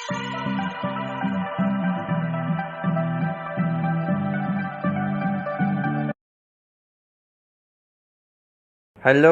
Hello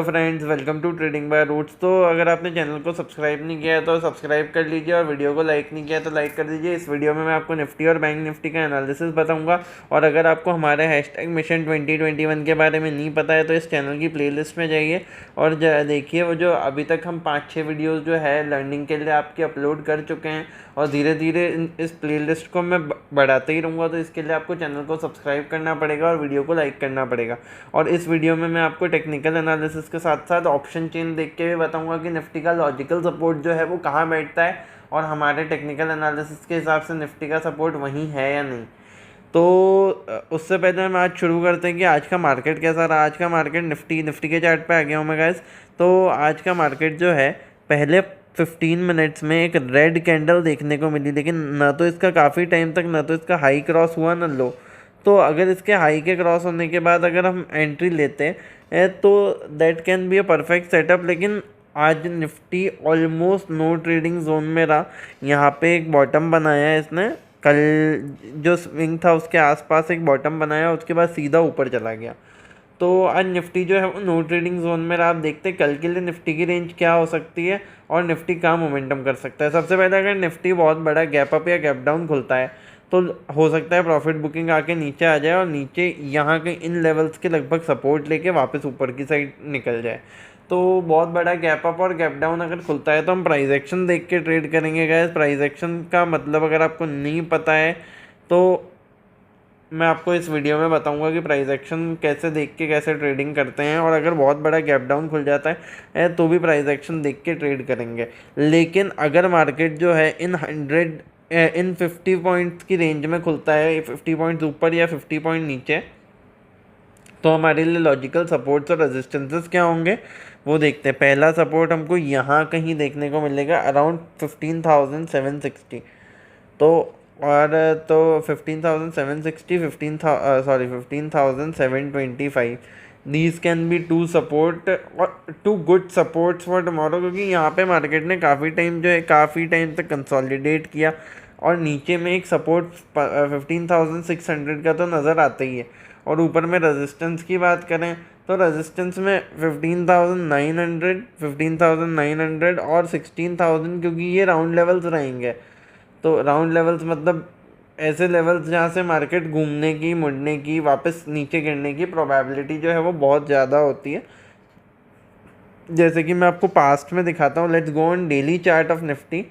friends, welcome to trading by roots. तो अगर आपने चैनल को सब्सक्राइब नहीं किया है तो सब्सक्राइब कर लीजिए, और वीडियो को लाइक नहीं किया तो लाइक कर दीजिए। इस वीडियो में मैं आपको निफ्टी और बैंक निफ्टी का एनालिसिस बताऊंगा। और अगर आपको हमारे हैशटैग मिशन 2021 के बारे में नहीं पता है तो इस चैनल की प्लेलिस्ट में जाइए और देखिए वो जो अभी तक हम 5-6 वीडियोज़ जो है लर्निंग के लिए आपके अपलोड कर चुके हैं, और धीरे धीरे इस प्लेलिस्ट को मैं बढ़ाते ही रहूँगा। तो इसके लिए आपको चैनल को सब्सक्राइब करना पड़ेगा और वीडियो को लाइक करना पड़ेगा। और इस वीडियो में मैं आपको टेक्निकल एनालिसिस के साथ साथ ऑप्शन चेन देख के भी बताऊंगा कि निफ्टी का लॉजिकल सपोर्ट जो है वो कहाँ बैठता है, और हमारे टेक्निकल एनालिसिस के हिसाब से निफ्टी का सपोर्ट वहीं है या नहीं। तो उससे पहले हम आज शुरू करते हैं कि आज का मार्केट कैसा रहा। आज का मार्केट निफ्टी के चार्ट पे आ गया हूँ मैं गाइस। तो आज का मार्केट जो है, पहले 15 मिनट्स में एक रेड कैंडल देखने को मिली, लेकिन ना तो इसका काफ़ी टाइम तक ना तो इसका हाई क्रॉस हुआ ना लो। तो अगर इसके हाई के क्रॉस होने के बाद अगर हम एंट्री लेते हैं तो that can be a perfect setup. लेकिन आज Nifty almost no trading zone में रहा। यहाँ पे एक बॉटम बनाया है इसने, कल जो स्विंग था उसके आसपास एक बॉटम बनाया, उसके बाद सीधा ऊपर चला गया। तो आज निफ्टी जो है वो नो ट्रेडिंग जोन में रहा। आप देखते हैं कल के लिए निफ्टी की रेंज क्या हो सकती है और निफ्टी कहाँ मोमेंटम कर सकता है। सबसे पहले अगर निफ्टी बहुत बड़ा गैप अप या गैप डाउन खुलता है तो हो सकता है प्रॉफिट बुकिंग आके नीचे आ जाए और नीचे यहाँ के इन लेवल्स के लगभग सपोर्ट लेके वापस ऊपर की साइड निकल जाए। तो बहुत बड़ा गैप अप और गैप डाउन अगर खुलता है तो हम प्राइस एक्शन देख के ट्रेड करेंगे गाइस। प्राइस एक्शन का मतलब अगर आपको नहीं पता है तो मैं आपको इस वीडियो में बताऊंगा कि प्राइस एक्शन कैसे देख के कैसे ट्रेडिंग करते हैं, और अगर बहुत बड़ा गैप डाउन खुल जाता है तो भी प्राइस एक्शन देख के ट्रेड करेंगे। लेकिन अगर मार्केट जो है इन 50 पॉइंट्स की रेंज में खुलता है, 50 पॉइंट्स ऊपर या 50 पॉइंट नीचे, तो हमारे लिए लॉजिकल सपोर्ट्स और रेजिस्टेंसेस क्या होंगे वो देखते हैं। पहला सपोर्ट हमको यहाँ कहीं देखने को मिलेगा अराउंड 15,760। तो और तो 15,760, 15,725, these can be two support और two good supports for tomorrow, क्योंकि यहाँ पे मार्केट ने काफ़ी टाइम तक कंसोलिडेट किया और नीचे में एक सपोर्ट 15,600 का तो नज़र आता ही है। और ऊपर में रेजिस्टेंस की बात करें तो रेजिस्टेंस में 15,900, 15,900 और 16,000, क्योंकि ये राउंड लेवल्स रहेंगे। तो राउंड लेवल्स मतलब ऐसे लेवल्स जहाँ से मार्केट घूमने की, मुड़ने की, वापस नीचे गिरने की प्रोबेबिलिटी जो है वो बहुत ज़्यादा होती है। जैसे कि मैं आपको पास्ट में दिखाता हूँ। Let's go on daily chart of Nifty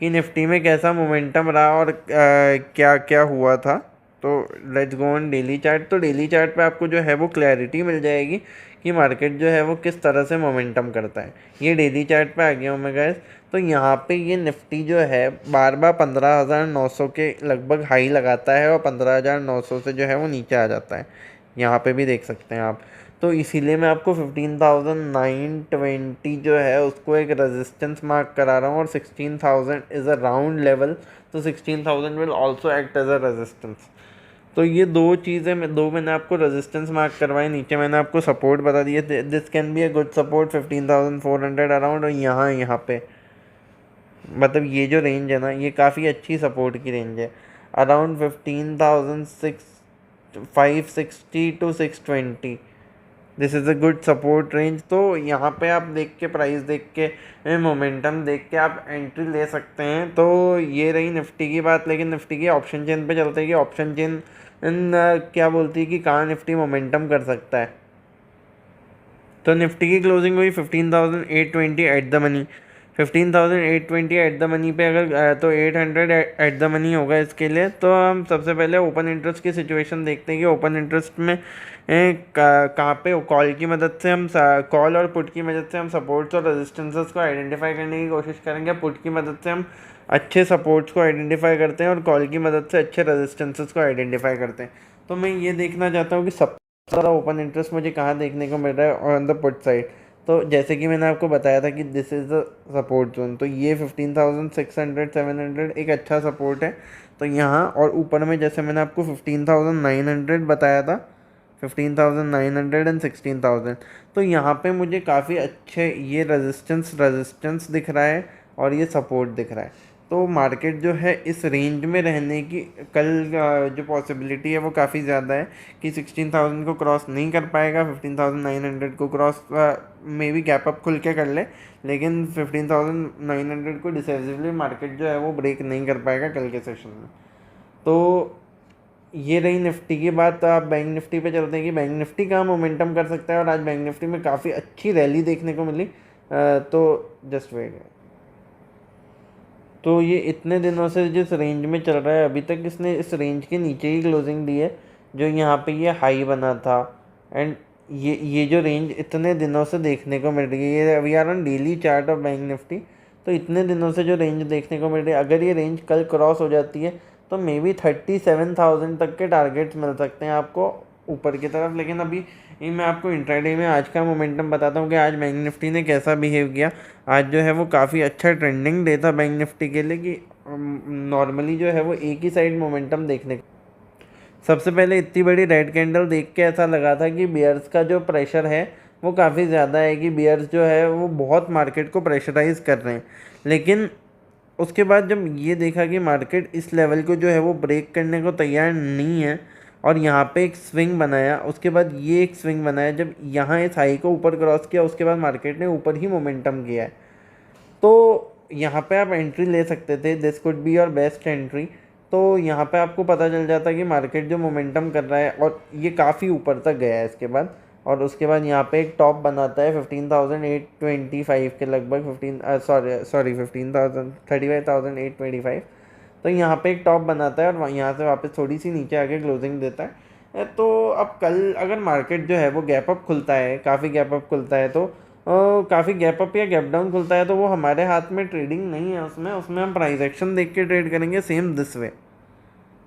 कि निफ्टी में कैसा मोमेंटम रहा और क्या क्या हुआ था। तो let's go on daily chart. तो डेली चार्ट पे आपको जो है वो क्लैरिटी मिल जाएगी कि मार्केट जो है वो किस तरह से मोमेंटम करता है। ये डेली चार्ट पे आ गया हूँ मैं गैस। तो यहाँ पे ये निफ्टी जो है बार बार 15,900 के लगभग हाई लगाता है और 15,900 से जो है वो नीचे आ जाता है। यहाँ पे भी देख सकते हैं आप। तो इसीलिए मैं आपको 15,920 जो है उसको एक रेजिस्टेंस मार्क करा रहा हूँ, और 16,000 इज़ अ राउंड लेवल। तो 16,000 will also act as a resistance. तो ये दो मैंने आपको रेजिस्टेंस मार्क करवाए। नीचे मैंने आपको सपोर्ट बता दिए, this can be a good support 15,400 around. और यहाँ पे मतलब ये जो रेंज है ना, ये काफ़ी अच्छी सपोर्ट की रेंज है, around 15,560 to 620। This is a good support range. तो यहाँ पे आप देख के, प्राइस देख के, मोमेंटम देख के आप एंट्री ले सकते हैं। तो ये रही निफ्टी की बात। लेकिन निफ्टी की ऑप्शन चेन पे चलते हैं कि ऑप्शन चेन क्या बोलती है कि कहाँ निफ्टी मोमेंटम कर सकता है। तो निफ्टी की क्लोजिंग हुई 15,820 at the money. 15,820 at the money पे अगर तो 800 एट द मनी होगा इसके लिए। तो हम सबसे पहले ओपन इंटरेस्ट की सिचुएशन देखते हैं कि ओपन इंटरेस्ट में कहाँ पे कॉल की मदद से हम कॉल और पुट की मदद से हम सपोर्ट्स और रेजिस्टेंसेस को आइडेंटिफाई करने की कोशिश करेंगे। पुट की मदद से हम अच्छे सपोर्ट्स को आइडेंटिफाई करते हैं और कॉल की मदद से अच्छे रेजिस्टेंसेस को आइडेंटिफाई करते हैं। तो मैं ये देखना चाहता हूँ कि सब ज़्यादा ओपन इंटरेस्ट मुझे कहाँ देखने को मिल रहा है ऑन द पुट साइड। तो जैसे कि मैंने आपको बताया था कि this is the support zone. तो ये 15,600, 700 एक अच्छा सपोर्ट है। तो यहाँ और ऊपर में जैसे मैंने आपको 15,900 बताया था, 15,900 एंड 16,000। तो यहाँ पे मुझे काफ़ी अच्छे ये रेजिस्टेंस दिख रहा है और ये सपोर्ट दिख रहा है। तो मार्केट जो है इस रेंज में रहने की कल जो पॉसिबिलिटी है वो काफ़ी ज़्यादा है कि 16,000 को क्रॉस नहीं कर पाएगा, 15,900 को क्रॉस में भी गैप अप खुल के कर ले, लेकिन 15,900 को डिसाइसिवली मार्केट जो है वो ब्रेक नहीं कर पाएगा कल के सेशन में। तो ये रही निफ्टी की बात। आप बैंक निफ्टी पे चलते हैं कि बैंक निफ्टी कहाँ मोमेंटम कर सकता है, और आज बैंक निफ्टी में काफ़ी अच्छी रैली देखने को मिली। तो जस्ट वेट। तो ये इतने दिनों से जिस रेंज में चल रहा है अभी तक इसने इस रेंज के नीचे ही क्लोजिंग दी है, जो यहाँ पे ये हाई बना था। एंड ये जो रेंज इतने दिनों से देखने को मिल रही है, ये we are on daily chart of Bank Nifty. तो इतने दिनों से जो रेंज देखने को मिल रही है, अगर ये रेंज कल क्रॉस हो जाती है तो मे बी 37,000 तक के टारगेट्स मिल सकते हैं आपको ऊपर की तरफ। लेकिन अभी ये मैं आपको इंट्राडे में आज का मोमेंटम बताता हूँ कि आज बैंक निफ्टी ने कैसा बिहेव किया। आज जो है वो काफ़ी अच्छा ट्रेंडिंग डे था बैंक निफ्टी के लिए, कि नॉर्मली जो है वो एक ही साइड मोमेंटम देखने को। सबसे पहले इतनी बड़ी रेड कैंडल देख के ऐसा लगा था कि बियर्स का जो प्रेशर है वो काफ़ी ज़्यादा है, कि बियर्स जो है वो बहुत मार्केट को प्रेशराइज कर रहे हैं। लेकिन उसके बाद जब ये देखा कि मार्केट इस लेवल को जो है वो ब्रेक करने को तैयार नहीं है, और यहाँ पे एक स्विंग बनाया, उसके बाद ये एक स्विंग बनाया, जब यहाँ इस हाई को ऊपर क्रॉस किया उसके बाद मार्केट ने ऊपर ही मोमेंटम किया है। तो यहाँ पे आप एंट्री ले सकते थे, this could be your best entry. तो यहाँ पे आपको पता चल जाता है कि मार्केट जो मोमेंटम कर रहा है, और ये काफ़ी ऊपर तक गया है इसके बाद, और उसके बाद यहाँ पे एक टॉप बनाता है 15,825 के लगभग, 35,825। तो यहाँ पे एक टॉप बनाता है और यहाँ से वापस थोड़ी सी नीचे आके क्लोजिंग देता है। तो अब कल अगर मार्केट जो है वो गैप अप खुलता है, काफ़ी गैप अप खुलता है, तो काफ़ी गैप अप या गैप डाउन खुलता है, तो वो हमारे हाथ में ट्रेडिंग नहीं है उसमें। उसमें हम प्राइस एक्शन देख के ट्रेड करेंगे, सेम दिस वे।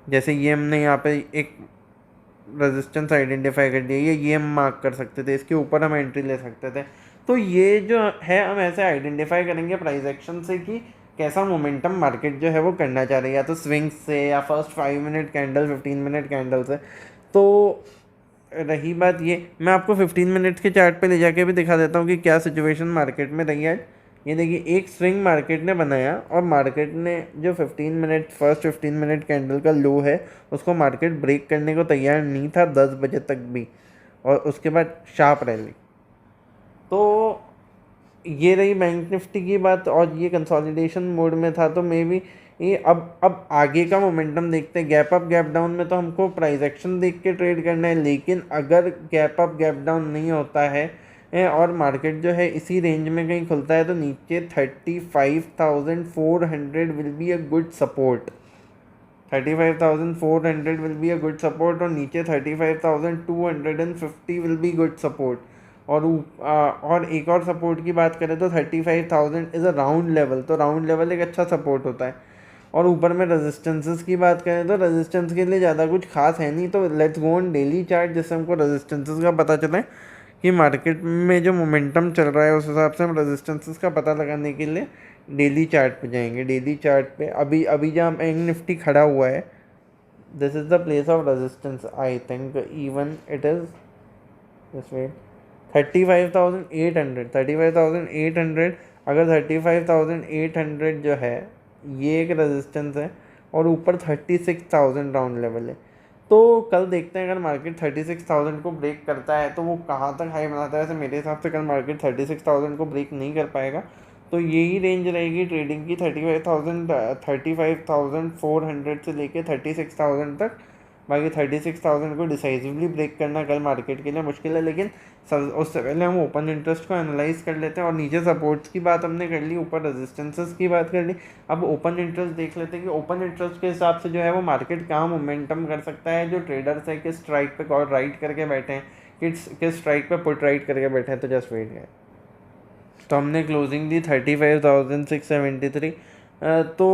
जैसे ये हमने यहाँ पे एक रेजिस्टेंस आइडेंटिफाई कर दिया, ये हम मार्क कर सकते थे, इसके ऊपर हम एंट्री ले सकते थे। तो ये जो है हम ऐसे आइडेंटिफाई करेंगे प्राइस एक्शन से कि कैसा मोमेंटम मार्केट जो है वो करना चाह रही है, या तो स्विंग से या first 5 minute candle, 15 minute candle से। तो रही बात ये, मैं आपको 15 मिनट्स के चार्ट पे ले जाके भी दिखा देता हूँ कि क्या सिचुएशन मार्केट में रही है। ये देखिए, एक स्विंग मार्केट ने बनाया और मार्केट ने जो 15 मिनट फर्स्ट 15 मिनट कैंडल का लो है उसको मार्केट ब्रेक करने को तैयार नहीं था 10 बजे तक भी, और उसके बाद शार्प रैली। तो ये रही बैंक निफ्टी की बात, और ये कंसोलिडेशन मोड में था। तो मे बी ये अब आगे का मोमेंटम देखते हैं। गैप अप गैप डाउन में तो हमको प्राइस एक्शन देख के ट्रेड करना है, लेकिन अगर गैप अप गैप डाउन नहीं होता है और मार्केट जो है इसी रेंज में कहीं खुलता है, तो नीचे 35,400 will be a good support. 35,400 will be a good support, और नीचे 35,250 विल बी गुड सपोर्ट। और एक और सपोर्ट की बात करें तो 35,000 इज़ अ राउंड लेवल। तो राउंड लेवल एक अच्छा सपोर्ट होता है। और ऊपर में रेजिस्टेंसेस की बात करें तो रेजिस्टेंस के लिए ज़्यादा कुछ खास है नहीं। तो let's go on daily chart, जिससे हमको रेजिस्टेंसेस का पता चले कि मार्केट में जो मोमेंटम चल रहा है उस हिसाब से हम रेजिस्टेंसेस का पता लगाने के लिए डेली चार्ट पे जाएंगे। डेली चार्ट पे अभी अभी जहाँ बैंक निफ्टी खड़ा हुआ है, this is the place of resistance. I think even it is this way 35,800। अगर 35,800 जो है ये एक रेजिस्टेंस है, और ऊपर 36,000 राउंड लेवल है। तो कल देखते हैं, अगर मार्केट 36,000 को ब्रेक करता है तो वो कहाँ तक हाई बनाता है। वैसे मेरे हिसाब से कल मार्केट 36,000 को ब्रेक नहीं कर पाएगा, तो यही रेंज रहेगी ट्रेडिंग की, 35,400 से लेके 36,000 तक। बाकी 36,000 को डिसाइसिवली ब्रेक करना कल मार्केट के लिए मुश्किल है। लेकिन उससे पहले हम ओपन इंटरेस्ट को एनालाइज कर लेते हैं। और नीचे सपोर्ट्स की बात हमने कर ली, ऊपर रेजिस्टेंसेस की बात कर ली। अब ओपन इंटरेस्ट देख लेते हैं कि ओपन इंटरेस्ट के हिसाब से जो है वो मार्केट कहाँ मोमेंटम कर सकता है। जो ट्रेडर्स है किस स्ट्राइक पे कॉल राइट करके बैठे हैं, किस स्ट्राइक पे पुट राइट करके बैठे हैं। तो जस्ट वेट है। तो हमने क्लोजिंग दी 35,673। तो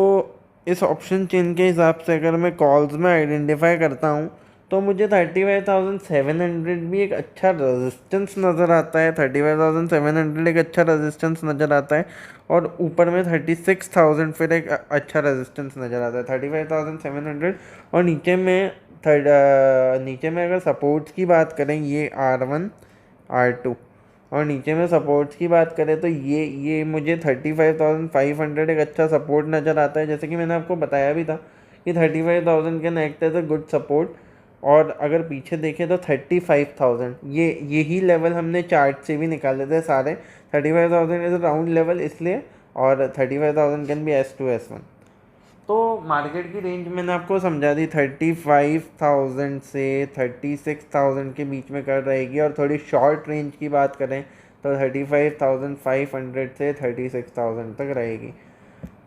इस ऑप्शन चेन के हिसाब से अगर मैं कॉल्स में आइडेंटिफाई करता हूँ तो मुझे 35,700 भी एक अच्छा रेजिस्टेंस नज़र आता है। 35,700 एक अच्छा रेजिस्टेंस नज़र आता है, और ऊपर में 36,000 फिर एक अच्छा रेजिस्टेंस नज़र आता है। 35,700 और नीचे में अगर सपोर्ट्स की बात करें, ये R1 R2 और नीचे में सपोर्ट्स की बात करें तो ये मुझे 35,500 एक अच्छा सपोर्ट नज़र आता है। जैसे कि मैंने आपको बताया भी था कि 35,000 can act as a good support. और अगर पीछे देखें तो 35,000 यही लेवल हमने चार्ट से भी निकाले थे सारे। 35,000 इज राउंड लेवल इसलिए, और 35,000 कैन बी S2 S1। तो मार्केट की रेंज मैंने आपको समझा दी, 35,000 से 36,000 के बीच में कर रहेगी। और थोड़ी शॉर्ट रेंज की बात करें तो 35,500 से 36,000 तक रहेगी।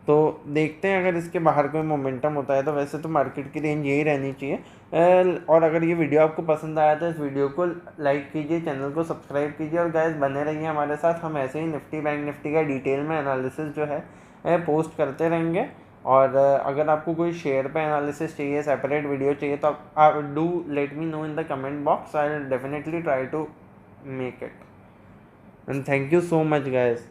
तो देखते हैं अगर इसके बाहर कोई मोमेंटम होता है तो वैसे तो मार्केट की रेंज यही रहनी चाहिए। और अगर ये वीडियो आपको पसंद आया तो इस वीडियो को लाइक कीजिए, चैनल को सब्सक्राइब कीजिए और गाइस बने रहिए हमारे साथ। हम ऐसे ही निफ्टी बैंक निफ्टी का डिटेल में एनालिसिस जो है पोस्ट करते रहेंगे। और अगर आपको कोई शेयर पे एनालिसिस चाहिए, सेपरेट वीडियो चाहिए, तो आप do let me know in the comment box. I will definitely try to make it. And thank you so much guys.